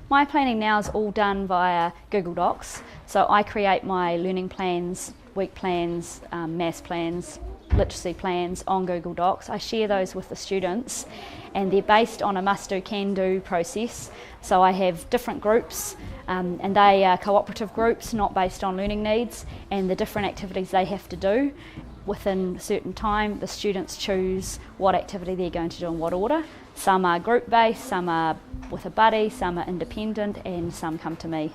My planning now is all done via Google Docs. So I create my learning plans, week plans, maths plans, literacy plans on Google Docs. I share those with the students and they're based on a must-do, can-do process. So I have different groups and they are cooperative groups, not based on learning needs, and the different activities they have to do. Within a certain time, the students choose what activity they're going to do in what order. Some are group-based, some are with a buddy, some are independent, and some come to me.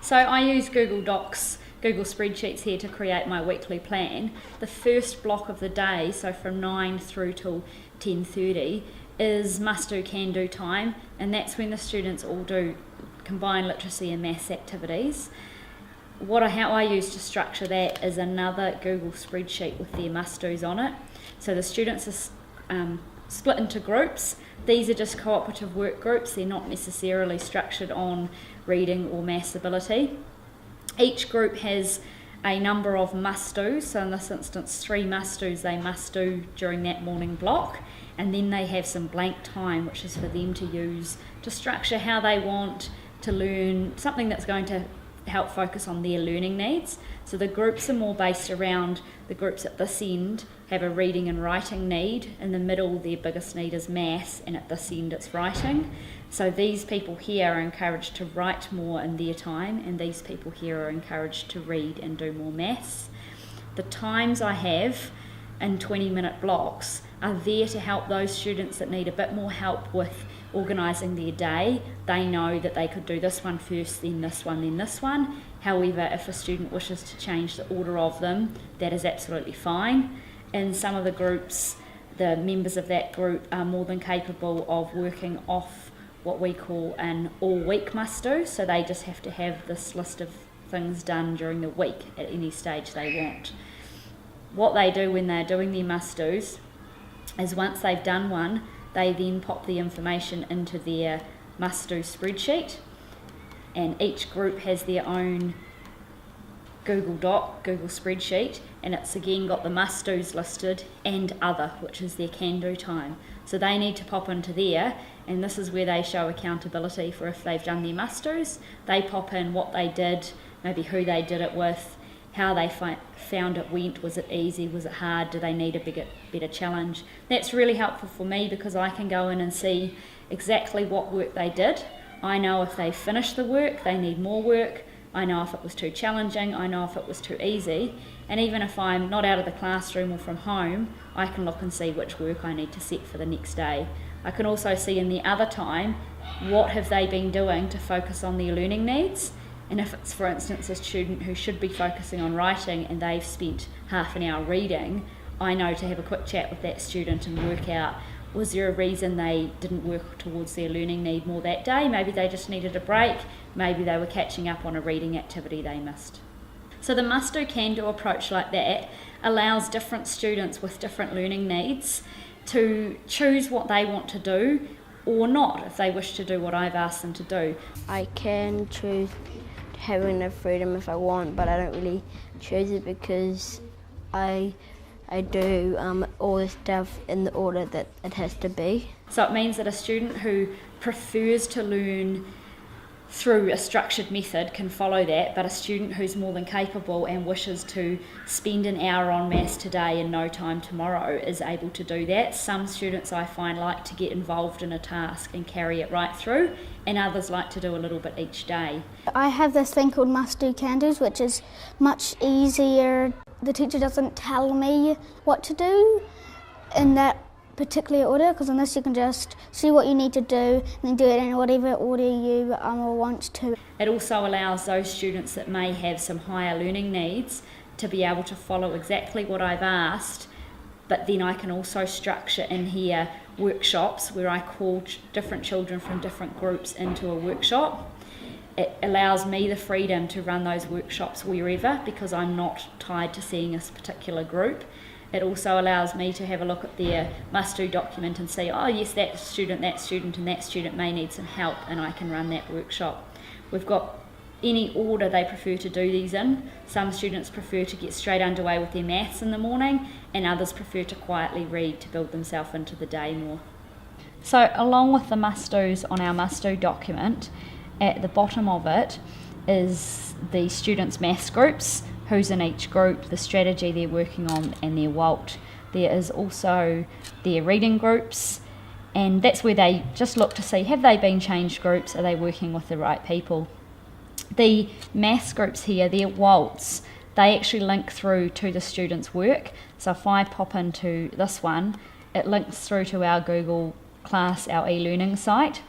So I use Google Docs, Google spreadsheets here to create my weekly plan. The first block of the day, so from 9 through till 10:30, is must-do, can-do time, and that's when the students all do combined literacy and maths activities. How I use to structure that is another Google spreadsheet with their must-dos on it. So the students are split into groups. These are just cooperative work groups. They're not necessarily structured on reading or maths ability. Each group has a number of must-dos, so in this instance 3 must-dos they must do during that morning block, and then they have some blank time which is for them to use to structure how they want to learn something that's going to help focus on their learning needs. So the groups are more based around the groups at this end have a reading and writing need. In the middle, their biggest need is maths, and at this end it's writing. So these people here are encouraged to write more in their time, and these people here are encouraged to read and do more maths. The times I have in 20-minute blocks are there to help those students that need a bit more help with organising their day. They know that they could do this one first, then this one, then this one. However, if a student wishes to change the order of them, that is absolutely fine. In some of the groups, the members of that group are more than capable of working off what we call an all-week must-do, so they just have to have this list of things done during the week at any stage they want. What they do when they're doing their must-dos is once they've done one, they then pop the information into their must-do spreadsheet, and each group has their own Google spreadsheet, and it's again got the must-dos listed and other, which is their can-do time. So they need to pop into there, and this is where they show accountability for if they've done their must-dos. They pop in what they did, maybe who they did it with, how they found it went. Was it easy? Was it hard? Do they need a better challenge? That's really helpful for me because I can go in and see exactly what work they did. I know if they finished the work, they need more work. I know if it was too challenging. I know if it was too easy. And even if I'm not out of the classroom or from home, I can look and see which work I need to set for the next day. I can also see in the other time, what have they been doing to focus on their learning needs. And if it's, for instance, a student who should be focusing on writing and they've spent half an hour reading, I know to have a quick chat with that student and work out, was there a reason they didn't work towards their learning need more that day? Maybe they just needed a break. Maybe they were catching up on a reading activity they missed. So the must-do, can-do approach like that allows different students with different learning needs to choose what they want to do or not if they wish to do what I've asked them to do. I can choose having the freedom if I want, but I don't really choose it because I do all the stuff in the order that it has to be. So it means that a student who prefers to learn through a structured method can follow that, but a student who's more than capable and wishes to spend an hour on maths today and no time tomorrow is able to do that. Some students I find like to get involved in a task and carry it right through, and others like to do a little bit each day. I have this thing called must-do, can-dos, which is much easier. The teacher doesn't tell me what to do in that particular order, because on this you can just see what you need to do and then do it in whatever order you want to. It also allows those students that may have some higher learning needs to be able to follow exactly what I've asked, but then I can also structure in here workshops where I call different children from different groups into a workshop. It allows me the freedom to run those workshops wherever because I'm not tied to seeing a particular group. It also allows me to have a look at their must-do document and see, oh yes, that student and that student may need some help, and I can run that workshop. We've got any order they prefer to do these in. Some students prefer to get straight underway with their maths in the morning, and others prefer to quietly read to build themselves into the day more. So along with the must-dos on our must-do document at the bottom of it is the students' maths groups, who's in each group, the strategy they're working on, and their WALT. There is also their reading groups, and that's where they just look to see, have they been changed groups, are they working with the right people? The maths groups here, their WALTs, they actually link through to the students' work. So if I pop into this one, it links through to our Google Class, our e-learning site.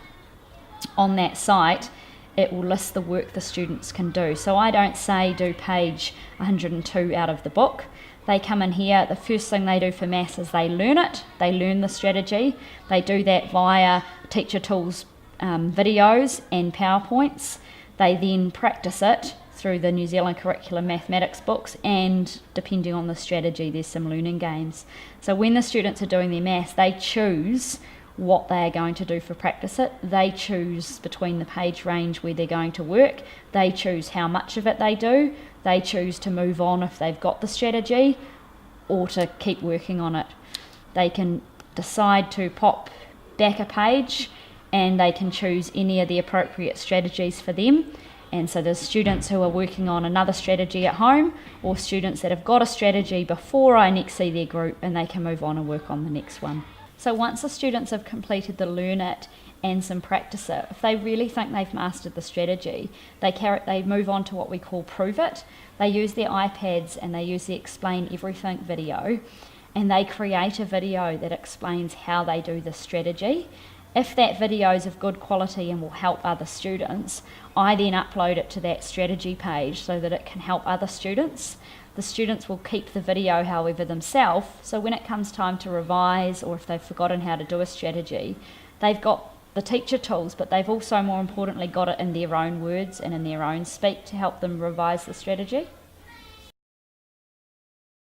On that site, it will list the work the students can do. So I don't say do page 102 out of the book. They come in here, the first thing they do for maths is they learn it, they learn the strategy. They do that via Teacher Tools videos and PowerPoints. They then practice it through the New Zealand Curriculum Mathematics books, and depending on the strategy, there's some learning games. So when the students are doing their maths, they choose what they are going to do for practice it. They choose between the page range where they're going to work. They choose how much of it they do. They choose to move on if they've got the strategy, or to keep working on it. They can decide to pop back a page, and they can choose any of the appropriate strategies for them. And so there's students who are working on another strategy at home, or students that have got a strategy before I next see their group, and they can move on and work on the next one. So once the students have completed the Learn It and some Practice It, if they really think they've mastered the strategy, they move on to what we call Prove It. They use their iPads and they use the Explain Everything video, and they create a video that explains how they do the strategy. If that video is of good quality and will help other students, I then upload it to that strategy page so that it can help other students. The students will keep the video, however, themselves, so when it comes time to revise, or if they've forgotten how to do a strategy, they've got the teacher tools, but they've also, more importantly, got it in their own words and in their own speak to help them revise the strategy.